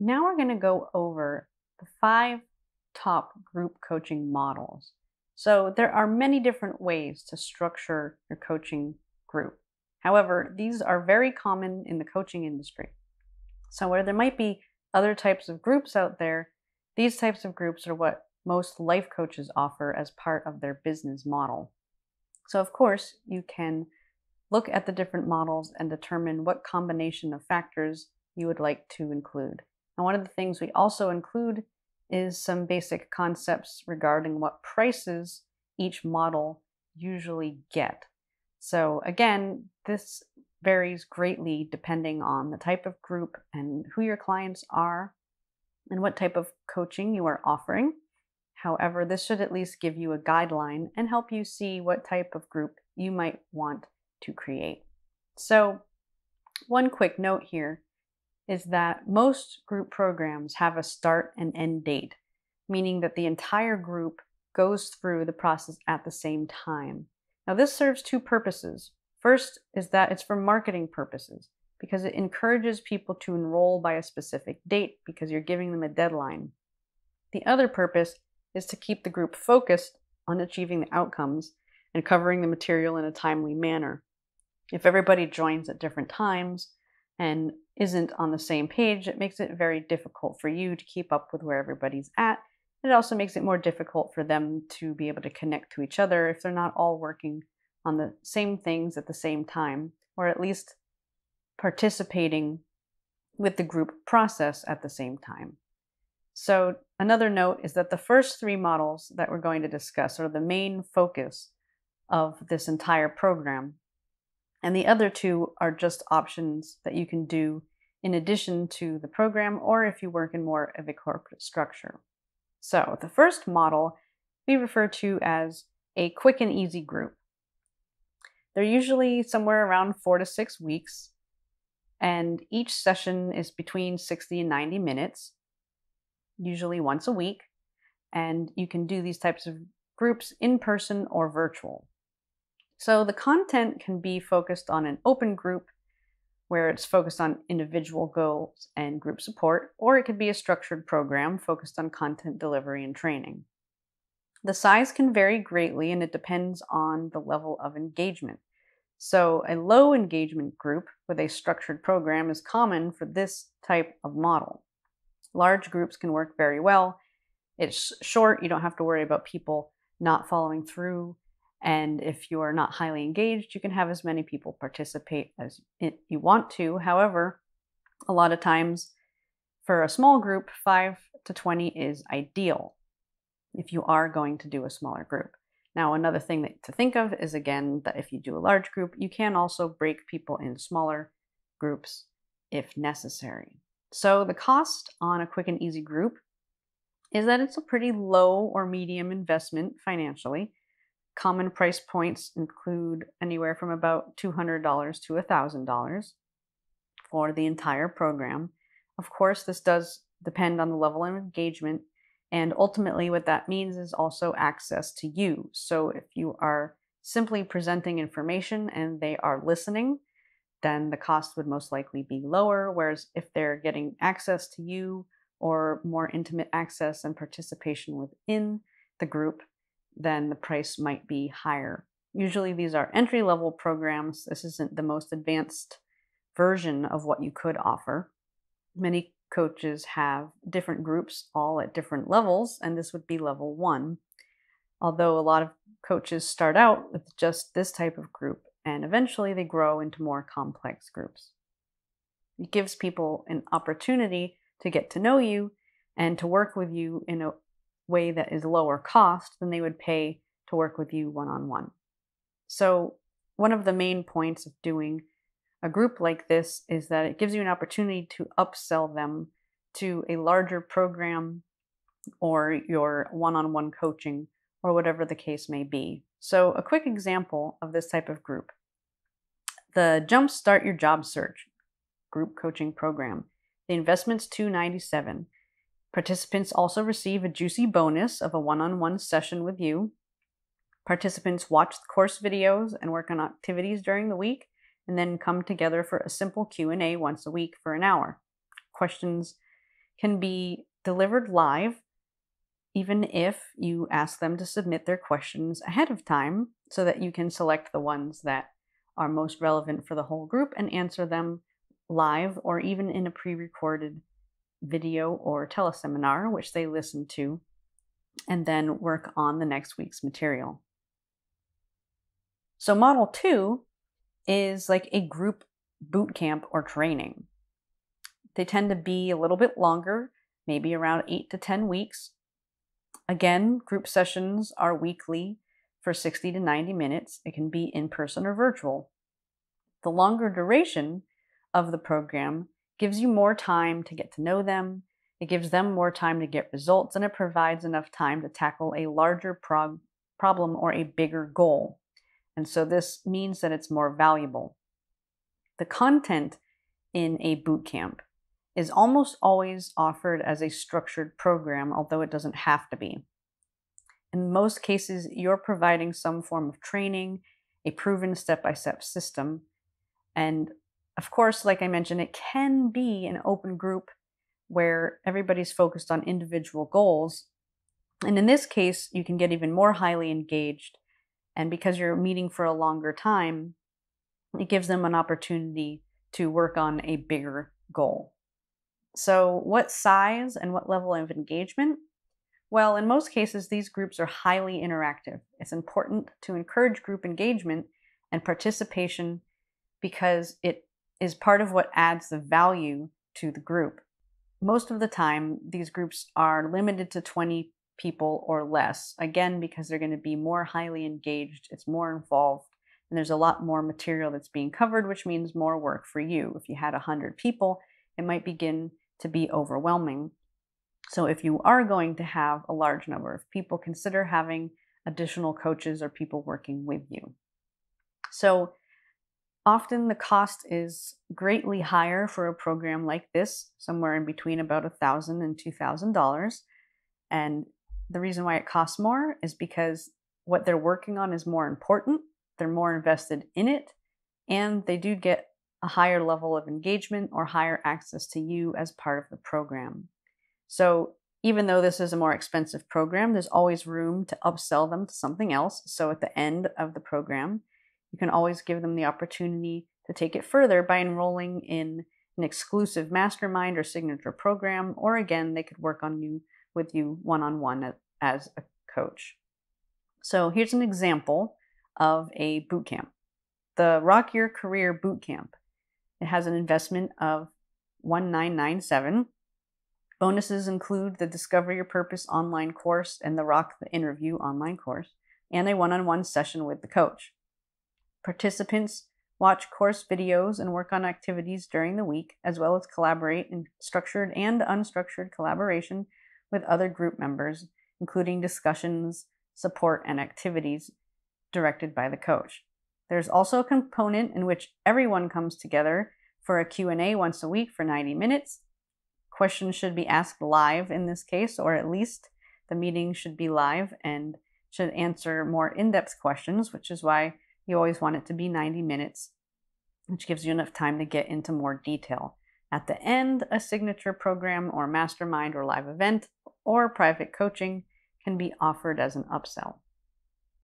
Now we're going to go over the 5 top group coaching models. So there are many different ways to structure your coaching group. However, these are very common in the coaching industry. So where there might be other types of groups out there, these types of groups are what most life coaches offer as part of their business model. So of course, you can look at the different models and determine what combination of factors you would like to include. And one of the things we also include is some basic concepts regarding what prices each model usually get. So again, this varies greatly depending on the type of group and who your clients are and what type of coaching you are offering. However, this should at least give you a guideline and help you see what type of group you might want to create. So, one quick note here is that most group programs have a start and end date, meaning that the entire group goes through the process at the same time. Now, this serves 2 purposes. First is that it's for marketing purposes, because it encourages people to enroll by a specific date because you're giving them a deadline. The other purpose is to keep the group focused on achieving the outcomes and covering the material in a timely manner. If everybody joins at different times and isn't on the same page, it makes it very difficult for you to keep up with where everybody's at. It also makes it more difficult for them to be able to connect to each other if they're not all working on the same things at the same time, or at least participating with the group process at the same time. So another note is that the first 3 models that we're going to discuss are the main focus of this entire program. And the other 2 are just options that you can do in addition to the program, or if you work in more of a corporate structure. So the first model we refer to as a quick and easy group. They're usually somewhere around 4 to 6 weeks, and each session is between 60 and 90 minutes, usually once a week, and you can do these types of groups in person or virtual. So the content can be focused on an open group where it's focused on individual goals and group support, or it could be a structured program focused on content delivery and training. The size can vary greatly and it depends on the level of engagement. So a low engagement group with a structured program is common for this type of model. Large groups can work very well. It's short, you don't have to worry about people not following through. And if you are not highly engaged, you can have as many people participate as you want to. However, a lot of times for a small group, 5 to 20 is ideal if you are going to do a smaller group. Now, another thing to think of is, again, that if you do a large group, you can also break people in smaller groups if necessary. So the cost on a quick and easy group is that it's a pretty low or medium investment financially. Common price points include anywhere from about $200 to $1,000 for the entire program. Of course, this does depend on the level of engagement, and ultimately what that means is also access to you. So if you are simply presenting information and they are listening, then the cost would most likely be lower, whereas if they're getting access to you or more intimate access and participation within the group, then the price might be higher. Usually these are entry-level programs. This isn't the most advanced version of what you could offer. Many coaches have different groups all at different levels, and this would be level 1. Although a lot of coaches start out with just this type of group, and eventually they grow into more complex groups. It gives people an opportunity to get to know you and to work with you in a way that is lower cost than they would pay to work with you one-on-one. So one of the main points of doing a group like this is that it gives you an opportunity to upsell them to a larger program or your one-on-one coaching or whatever the case may be. So a quick example of this type of group: the Jumpstart Your Job Search group coaching program. The investment's $297. Participants also receive a juicy bonus of a one-on-one session with you. Participants watch the course videos and work on activities during the week, and then come together for a simple Q&A once a week for an hour. Questions can be delivered live, even if you ask them to submit their questions ahead of time so that you can select the ones that are most relevant for the whole group and answer them live or even in a pre-recorded video or teleseminar, which they listen to, and then work on the next week's material. So model 2 is like a group boot camp or training. They tend to be a little bit longer, maybe around 8 to 10 weeks. Again, group sessions are weekly for 60 to 90 minutes. It can be in person or virtual. The longer duration of the program gives you more time to get to know them. It gives them more time to get results, and it provides enough time to tackle a larger problem or a bigger goal. And so this means that it's more valuable. The content in a boot camp is almost always offered as a structured program, although it doesn't have to be. In most cases, you're providing some form of training, a proven step-by-step system. And of course, like I mentioned, it can be an open group where everybody's focused on individual goals. And in this case, you can get even more highly engaged. And because you're meeting for a longer time, it gives them an opportunity to work on a bigger goal. So what size and what level of engagement? Well, in most cases, these groups are highly interactive. It's important to encourage group engagement and participation because it is part of what adds the value to the group. Most of the time, these groups are limited to 20 people or less, again, because they're going to be more highly engaged, it's more involved, and there's a lot more material that's being covered, which means more work for you. If you had 100 people, it might begin to be overwhelming. So if you are going to have a large number of people, consider having additional coaches or people working with you. So often the cost is greatly higher for a program like this, somewhere in between about $1,000 and $2,000. And the reason why it costs more is because what they're working on is more important, they're more invested in it, and they do get a higher level of engagement or higher access to you as part of the program. So even though this is a more expensive program, there's always room to upsell them to something else. So at the end of the program, you can always give them the opportunity to take it further by enrolling in an exclusive mastermind or signature program, or again, they could work on with you one-on-one as a coach. So here's an example of a boot camp. The Rock Your Career Boot Camp. It has an investment of $1,997. Bonuses include the Discover Your Purpose online course and the Rock the Interview online course, and a one-on-one session with the coach. Participants watch course videos and work on activities during the week, as well as collaborate in structured and unstructured collaboration with other group members, including discussions, support, and activities directed by the coach. There's also a component in which everyone comes together for a Q&A once a week for 90 minutes. Questions should be asked live in this case, or at least the meeting should be live and should answer more in-depth questions, which is why you always want it to be 90 minutes, which gives you enough time to get into more detail. At the end, a signature program or mastermind or live event or private coaching can be offered as an upsell.